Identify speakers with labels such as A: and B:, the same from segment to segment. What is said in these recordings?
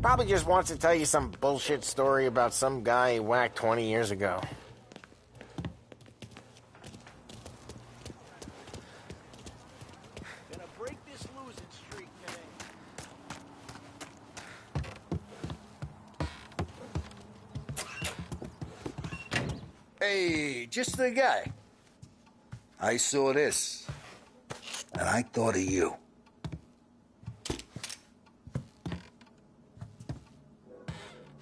A: Probably just wants to tell you some bullshit story about some guy he whacked 20 years ago.
B: Gonna break this losing streak today.
C: Hey, just the guy. I saw this, and I thought of you.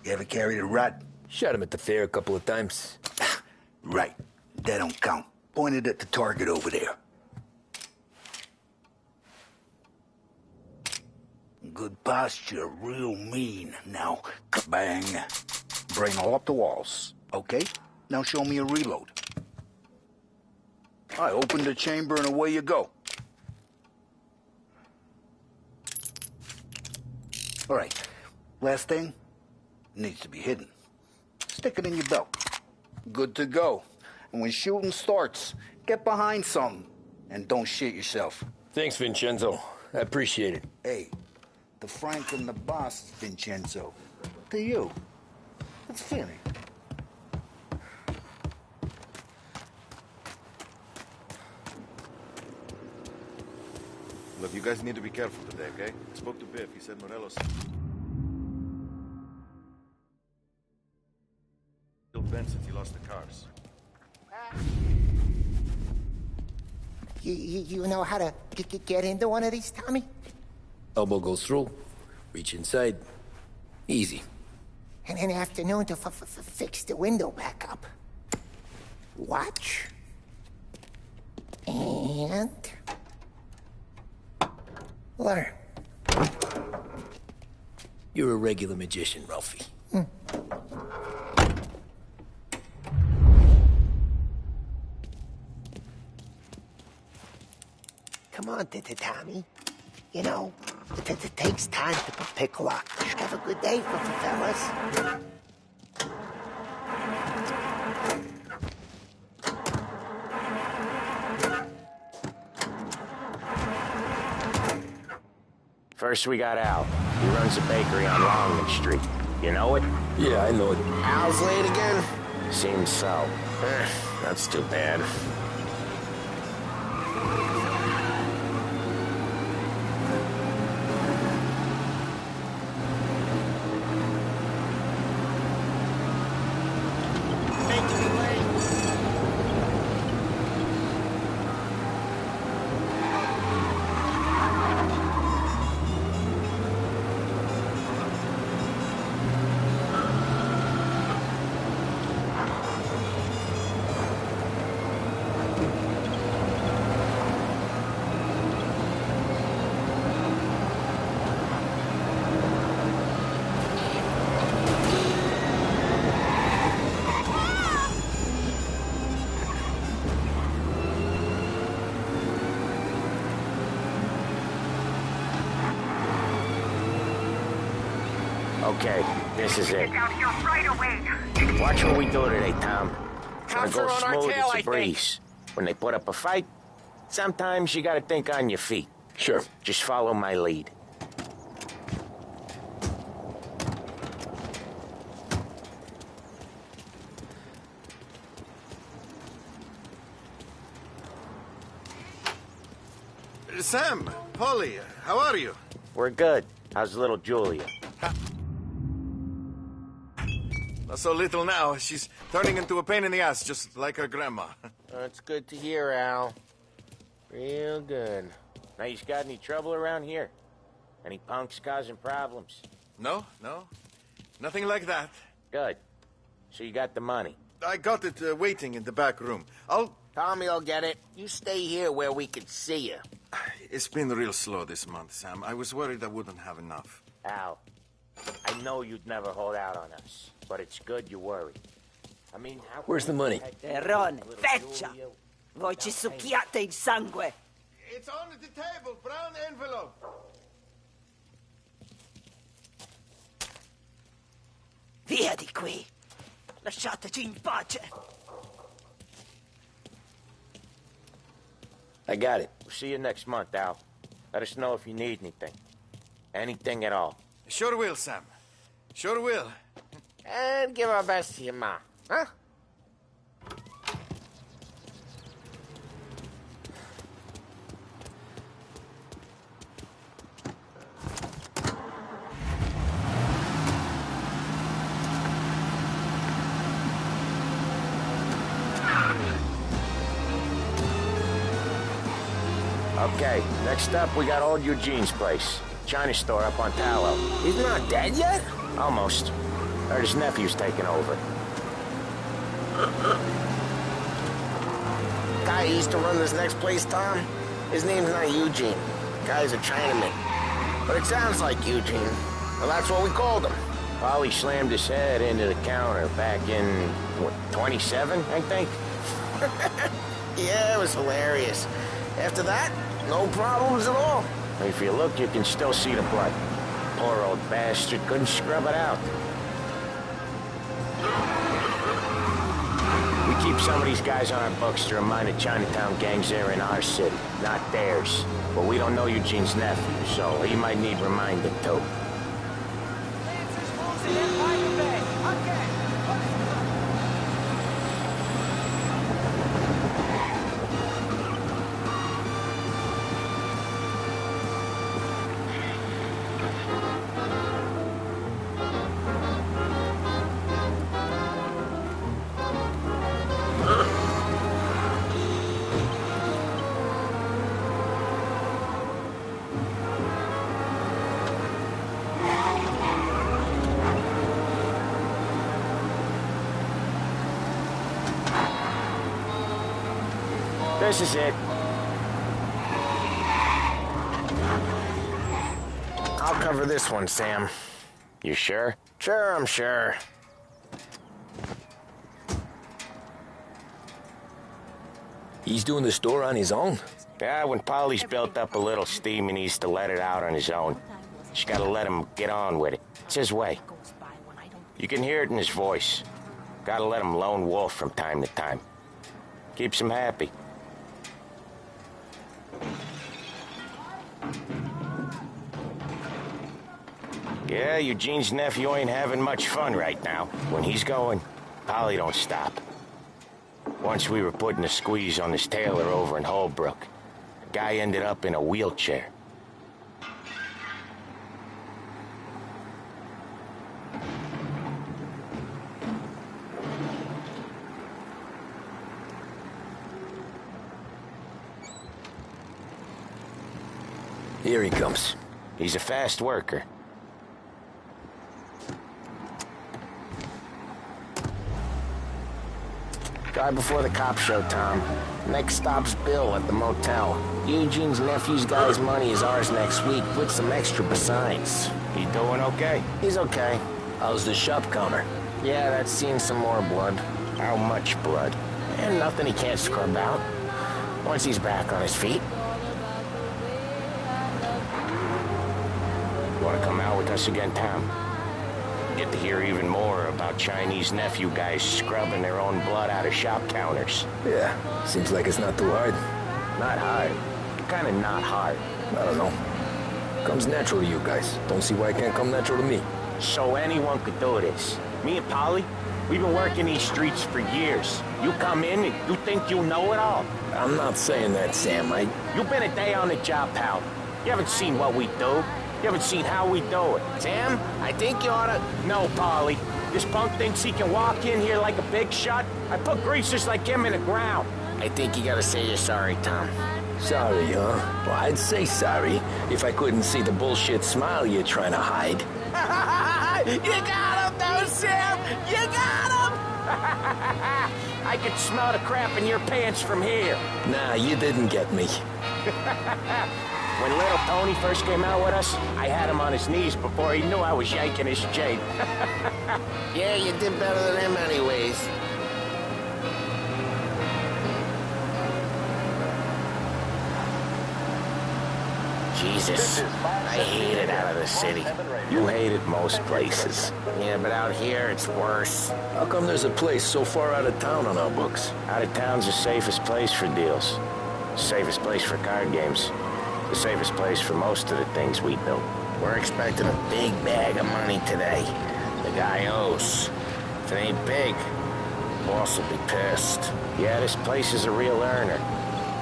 C: You ever carried a rat?
D: Shot him at the fair a couple of times.
C: Right. That don't count. Pointed at the target over there. Good posture, real mean. Now, bang. Brain all up the walls. Okay? Now show me a reload. I open the chamber and away you go. All right. Last thing. Needs to be hidden. Stick it in your belt. Good to go. And when shooting starts, get behind something. And don't shit yourself.
D: Thanks, Vincenzo. I appreciate it.
C: Hey, the Frank and the boss, Vincenzo. To you. It's Finny.
E: Look, you guys need to be careful today, okay? I spoke to Biff. He said Morelos still bent since he lost the cars.
F: You know how to get into one of these, Tommy?
D: Elbow goes through. Reach inside. Easy.
F: And in the afternoon to fix the window back up. Watch. And... learn.
D: You're a regular magician, Ralphie.
F: Come on, Tommy. You know, it takes time to pick lock. Have a good day, fellas.
A: First we got Al. He runs a bakery on Longman Street. You know it?
D: Yeah, I know it.
A: Al's late again? Seems so. That's too bad. Okay, this is it.
G: Get down here right away.
A: Watch what we do today, Tom.
B: Cops
A: When it
B: are
A: goes
B: on our
A: smooth,
B: tail,
A: it's
B: I
A: a
B: think.
A: breeze. When they put up a fight, sometimes you gotta think on your feet.
D: Sure.
A: Just follow my lead.
E: Sam, Polly, how are you?
A: We're good. How's little Julia?
E: Not so little now. She's turning into a pain in the ass, just like her grandma.
A: That's good to hear, Al. Real good. Now, you got any trouble around here? Any punks causing problems?
E: No, nothing like that.
A: Good. So you got the money.
E: I got it waiting in the back room.
A: Tommy'll get it. You stay here where we can see you.
E: It's been real slow this month, Sam. I was worried I wouldn't have enough.
A: Al, I know you'd never hold out on us, but it's good you worry. I mean, how...
D: Where's the money?
G: Terrone, feccia! Voi ci succhiate il sangue!
E: It's on the table, brown envelope.
G: Via di qui! Lasciateci in pace!
D: I got it.
A: We'll see you next month, Al. Let us know if you need anything. Anything at all.
E: Sure will, Sam. Sure will.
A: And give our best to your ma, huh? Okay, next up we got old Eugene's place. China store up on Tallow.
D: He's not dead yet?
A: Almost. Heard his nephew's taking over.
F: Guy who used to run this next place, Tom, his name's not Eugene. Guy's a Chinaman. But it sounds like Eugene. Well, that's what we called him.
A: Polly slammed his head into the counter back in, what, 27, I think?
F: Yeah, it was hilarious. After that, no problems at all.
A: If you look, you can still see the blood. Poor old bastard couldn't scrub it out. We keep some of these guys on our books to remind the Chinatown gangs they're in our city, not theirs. But we don't know Eugene's nephew, so he might need reminding too. This is it.
F: I'll cover this one, Sam.
A: You sure?
F: Sure, I'm sure.
D: He's doing the store on his own?
A: Yeah, when Polly's built up a little steam, he needs to let it out on his own. Just gotta let him get on with it. It's his way. You can hear it in his voice. Gotta let him lone wolf from time to time. Keeps him happy. Yeah, Eugene's nephew ain't having much fun right now. When he's going, Polly don't stop. Once we were putting a squeeze on this tailor over in Holbrook. The guy ended up in a wheelchair.
D: Here he comes.
A: He's a fast worker.
F: Drive before the cops show, Tom. Next stop's Bill at the motel. Eugene's nephew's got his money is ours next week, with some extra besides.
A: He doing okay?
F: He's okay.
D: How's the shop counter?
F: Yeah, that's seen some more blood.
A: How much blood?
F: And nothing he can't scrub out. Once he's back on his feet.
A: You wanna come out with us again, Tom? Get to hear even more about Chinese nephew guys scrubbing their own blood out of shop counters.
D: Yeah, seems like it's not too hard.
A: Not hard. Kinda not hard.
D: I don't know. Comes natural to you guys. Don't see why it can't come natural to me.
A: So anyone could do this. Me and Polly, we've been working these streets for years. You come in and you think you know it all.
D: I'm not saying that, Sam.
A: You've been a day on the job, pal. You haven't seen what we do. You haven't seen how we do it.
F: Sam, I think you oughta...
A: No, Polly. This punk thinks he can walk in here like a big shot. I put greasers like him in the ground.
F: I think you gotta say you're sorry, Tom.
D: Sorry, huh? Well, I'd say sorry if I couldn't see the bullshit smile you're trying to hide.
F: You got him, though, Sam! You got him!
A: I could smell the crap in your pants from here.
D: Nah, you didn't get me.
A: When little Tony first came out with us, I had him on his knees before he knew I was yanking his chain.
F: Yeah, you did better than him anyways. Jesus, I hate it out of the city.
A: You hated most places.
F: Yeah, but out here, it's worse.
D: How come there's a place so far out of town on our books?
A: Out of town's the safest place for deals. Safest place for card games. The safest place for most of the things we do.
F: We're expecting a big bag of money today. Guy owes. If it ain't big, boss will be pissed.
A: Yeah, this place is a real earner.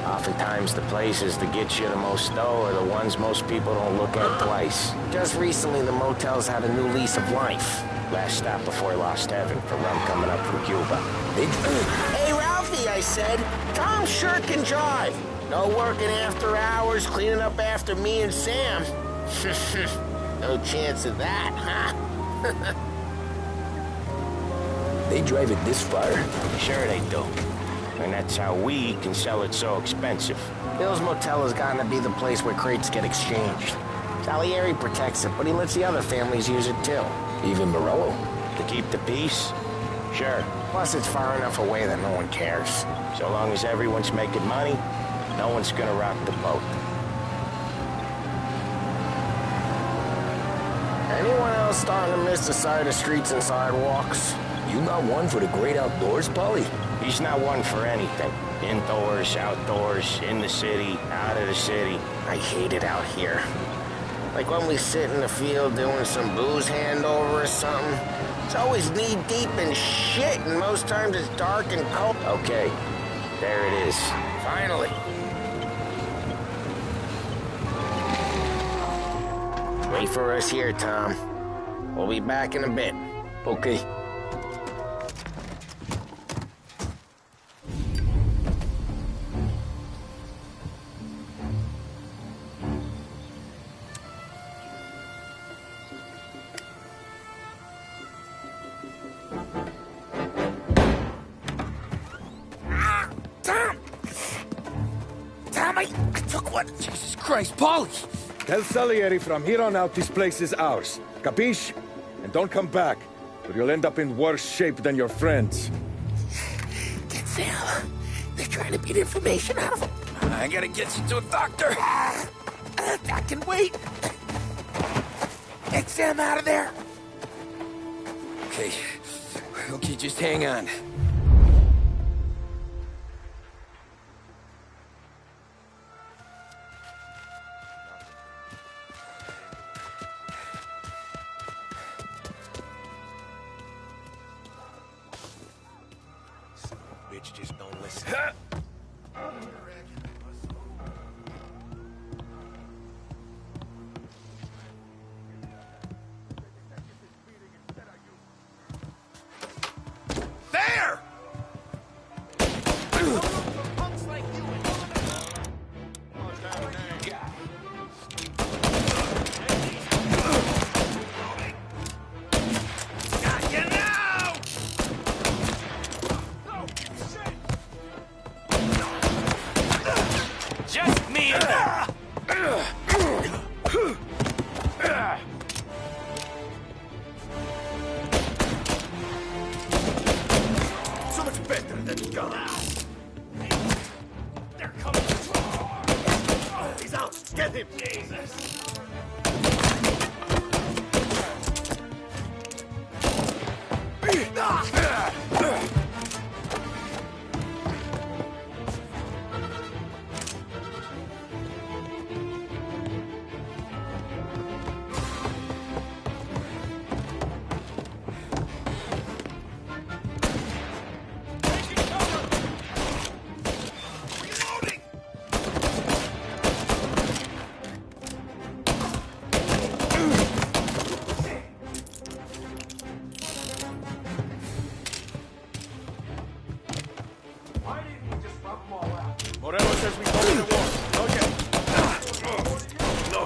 A: Oftentimes the places that get you the most dough are the ones most people don't look at twice.
F: Just recently, the motel's had a new lease of life.
A: Last stop before Lost Heaven for rum coming up from Cuba.
F: Hey, Ralphie, I said. Tom sure can drive. No working after hours, cleaning up after me and Sam. No chance of that, huh?
D: They drive it this far?
A: Sure they do. And that's how we can sell it so expensive.
F: Bill's Motel has gotten to be the place where crates get exchanged. Salieri protects it, but he lets the other families use it too.
D: Even Morello?
A: To keep the peace? Sure.
F: Plus, it's far enough away that no one cares.
A: So long as everyone's making money, no one's gonna rock the boat.
F: Anyone else starting to miss the side of streets and sidewalks?
D: You not one for the great outdoors, Polly?
A: He's not one for anything. Indoors, outdoors, in the city, out of the city.
F: I hate it out here. Like when we sit in the field doing some booze handover or something. It's always knee-deep in shit, and most times it's dark and cold.
A: Okay, there it is.
F: Finally. Wait for us here, Tom. We'll be back in a bit.
D: Okay.
H: Jesus Christ, Polly! Tell Salieri from here on out this place is ours. Capiche? And don't come back, or you'll end up in worse shape than your friends.
F: Get Sam. They're trying to beat information out of him.
H: I gotta get you to a doctor.
F: I can wait. Get Sam out of there.
H: Okay. Okay, just hang on.
E: Bitch, just don't listen. There!
B: Punks like you and
E: Got you now!
A: Just me and them.
E: So much better than guns.
B: they're coming.
E: He's out. Get him. Jesus. Morello says we go to war. Okay. No.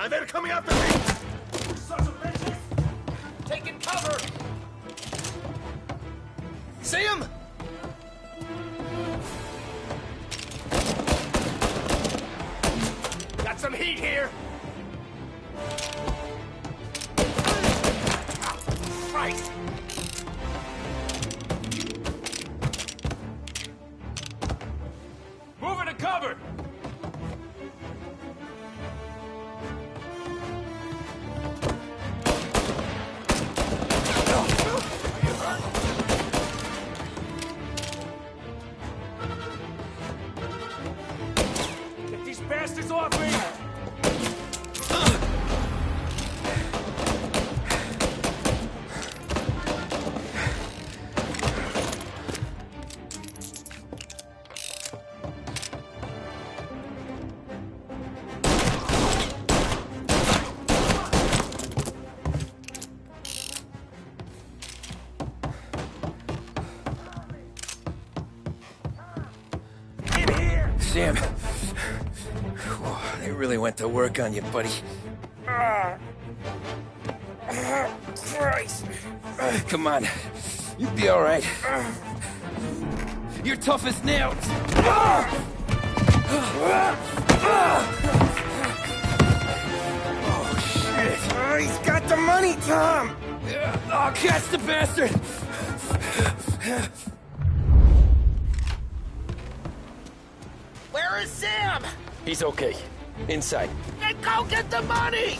E: They're coming after me!
B: Sons of bitches! Taking cover!
E: See him?
B: Got some heat here! Christ! Moving to cover! bastards off me!
D: Sam. Whoa, they really went to work on you, buddy. Christ. Come on. You'll be all right. You're tough as nails. Oh, shit. Oh, he's got the money, Tom. Oh, catch the bastard.
F: Where is Sam?
D: He's okay. Inside.
F: Then go get the money!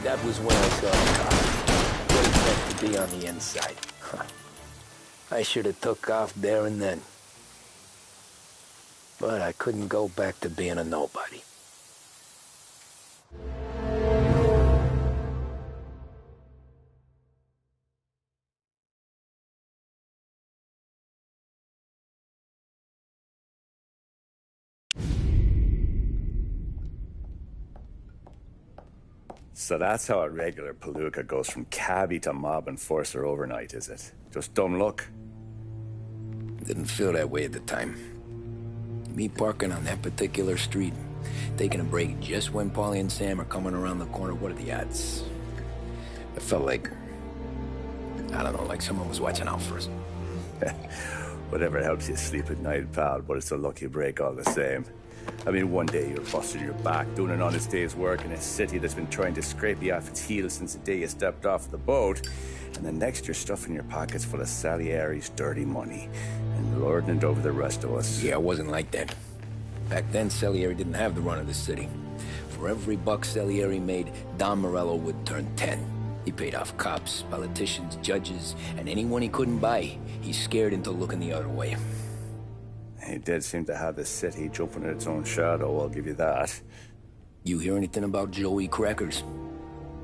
D: That was when I saw the car. What it meant to be on the inside. Huh. I should have took off there and then. But I couldn't go back to being a nobody.
I: So that's how a regular palooka goes from cabbie to mob enforcer overnight, is it? Just dumb luck?
D: Didn't feel that way at the time. Me parking on that particular street, taking a break just when Paulie and Sam are coming around the corner, what are the odds? It felt like, I don't know, like someone was watching out for us.
I: Whatever helps you sleep at night, pal, but it's a lucky break all the same. I mean, one day you're busting your back, doing an honest day's work in a city that's been trying to scrape you off its heels since the day you stepped off the boat, and the next you're stuffing your pockets full of Salieri's dirty money and lording it over the rest of us.
D: Yeah, it wasn't like that. Back then, Salieri didn't have the run of the city. For every buck Salieri made, Don Morello would turn 10. He paid off cops, politicians, judges, and anyone he couldn't buy, he scared into looking the other way.
I: He did seem to have the city jumping in its own shadow, I'll give you that.
D: You hear anything about Joey Crackers?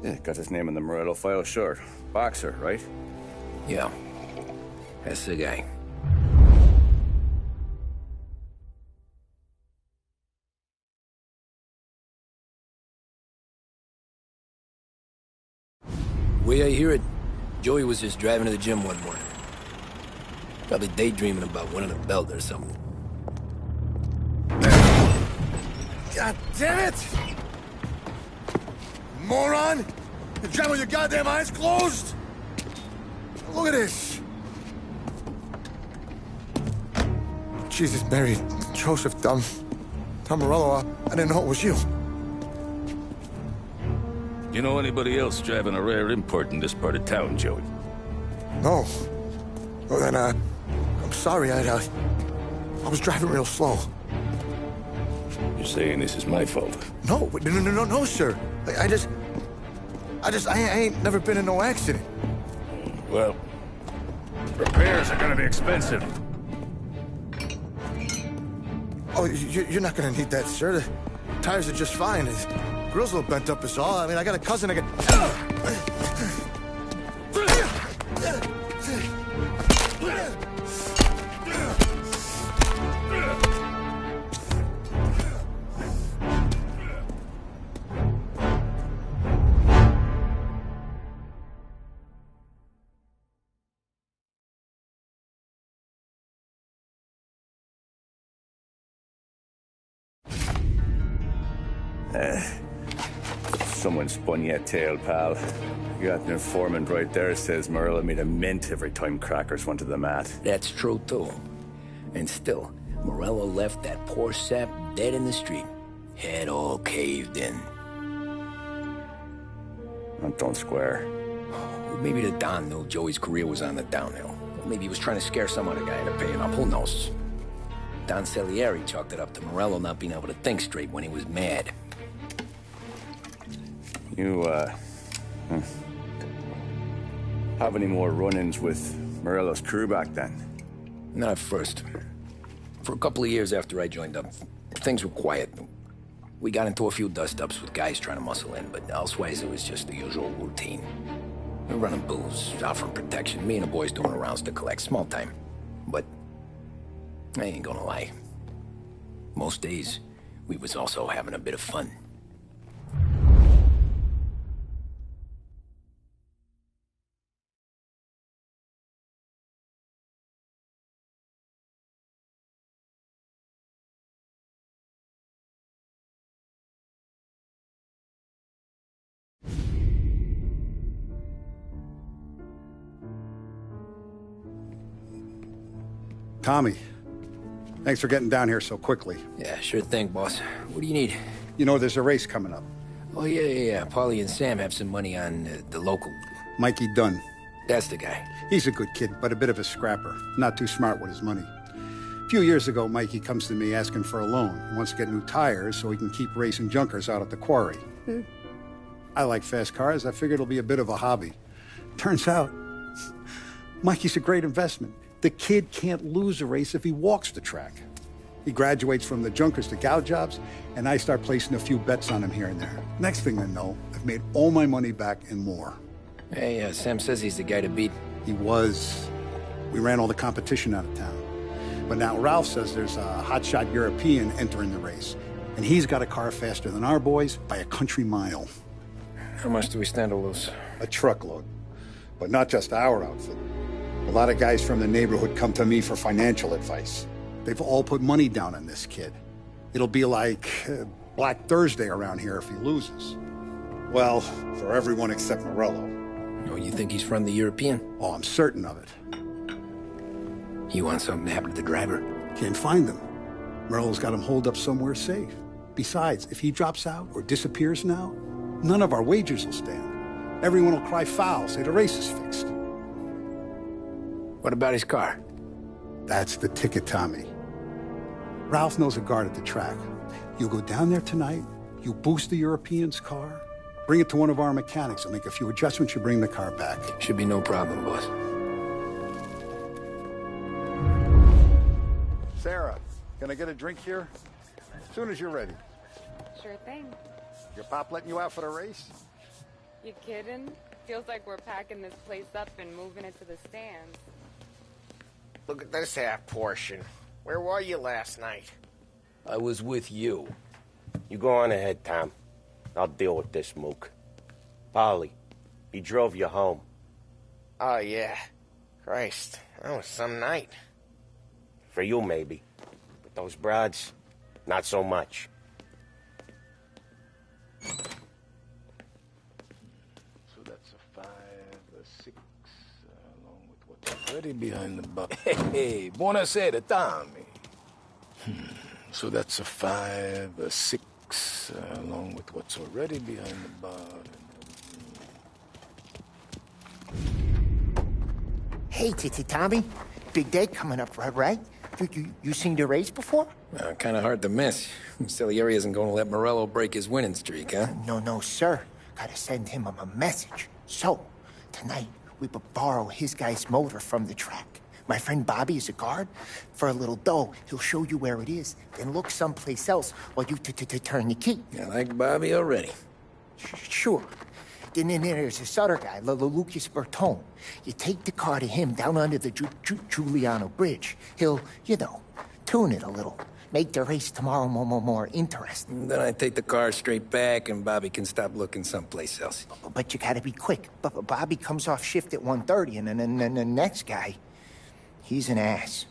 I: Yeah, got his name in the Morello file, sure. Boxer, right?
D: Yeah. That's the guy. Way I hear it, Joey was just driving to the gym one morning. Probably daydreaming about winning a belt or something.
E: God damn it! Moron! You drive with your goddamn eyes closed? Look at this! Jesus, Mary, Joseph, Tom Morello, I didn't know it was you.
J: You know anybody else driving a rare import in this part of town, Joey?
E: No. Well, then, I'm sorry, I was driving real slow.
J: You're saying this is my fault?
E: No, sir. I ain't never been in no accident.
J: Well, repairs are gonna be expensive.
E: Oh, you're not gonna need that, sir. The tires are just fine. The grill's a little bent up is all. I mean, I got a cousin that
I: Someone spun you a tale, pal. You got an informant right there says Morello made a mint every time crackers went to the mat.
D: That's true, too. And still, Morello left that poor sap dead in the street. Head all caved in.
I: That don't square.
D: Well, maybe the Don knew Joey's career was on the downhill. Or maybe he was trying to scare some other guy into paying up. Who knows? Don Salieri chalked it up to Morello not being able to think straight when he was mad.
I: You, have any more run-ins with Morello's crew back then?
D: Not at first. For a couple of years after I joined up, things were quiet. We got into a few dust-ups with guys trying to muscle in, but elsewise it was just the usual routine. We were running booze, offering protection, me and the boys doing rounds to collect, small time. But I ain't gonna lie. Most days, we was also having a bit of fun.
C: Tommy, thanks for getting down here so quickly.
D: Yeah, sure thing, boss. What do you need?
C: You know, there's a race coming up.
D: Oh, yeah. Paulie and Sam have some money on the local.
C: Mikey Dunn.
D: That's the guy.
C: He's a good kid, but a bit of a scrapper. Not too smart with his money. A few years ago, Mikey comes to me asking for a loan. He wants to get new tires so he can keep racing junkers out at the quarry. I like fast cars. I figured it'll be a bit of a hobby. Turns out, Mikey's a great investment. The kid can't lose a race if he walks the track. He graduates from the junkers to gal jobs, and I start placing a few bets on him here and there. Next thing I know, I've made all my money back and more.
D: Hey, Sam says he's the guy to beat.
C: He was. We ran all the competition out of town. But now Ralph says there's a hotshot European entering the race, and he's got a car faster than our boys by a country mile.
D: How much do we stand to lose?
C: A truckload. But not just our outfit. A lot of guys from the neighborhood come to me for financial advice. They've all put money down on this kid. It'll be like Black Thursday around here if he loses. Well, for everyone except Morello.
D: Oh, you think he's from the European?
C: Oh, I'm certain of it.
D: You want something to happen to the driver?
C: Can't find him. Morello's got him holed up somewhere safe. Besides, if he drops out or disappears now, none of our wagers will stand. Everyone will cry foul, say the race is fixed.
D: What about his car?
C: That's the ticket, Tommy. Ralph knows a guard at the track. You go down there tonight, you boost the European's car, bring it to one of our mechanics, and make a few adjustments, you bring the car back.
D: Should be no problem, boss.
C: Sarah, can I get a drink here? As soon as you're ready.
B: Sure thing.
C: Your pop letting you out for the race?
B: You kidding? Feels like we're packing this place up and moving it to the stands.
F: Look at this half portion. Where were you last night?
D: I was with you.
A: You go on ahead, Tom. I'll deal with this mook. Polly, he drove you home.
F: Oh, yeah. Christ, that was some night.
A: For you, maybe. But those broads, not so much.
C: So that's a 5, a 6, along with what's already behind the bar.
D: Hey, buonasera, Tommy.
C: So that's a 5, a 6, along with what's already behind the bar.
K: Hey, Tommy. Big day coming up, right? You seen the race before?
D: Kind of hard to miss. Salieri isn't going to let Morello break his winning streak, huh?
K: No, sir. Gotta send him a message. So, tonight, we borrow his guy's motor from the track. My friend Bobby is a guard. For a little dough, he'll show you where it is, then look someplace else while you turn your key.
D: I like Bobby already.
K: Sure. Then there's this other guy, Lucas Bertone. You take the car to him down under the Giuliano Bridge. He'll, tune it a little. Make the race tomorrow more interesting.
D: Then I take the car straight back and Bobby can stop looking someplace else.
K: But you gotta be quick. Bobby comes off shift at 1:30, and then the next guy, he's an ass.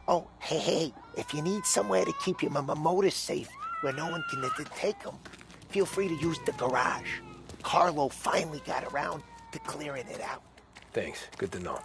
K: Oh, hey, if you need somewhere to keep your motor safe where no one can take them, feel free to use the garage. Carlo finally got around to clearing it out.
D: Thanks. Good to know.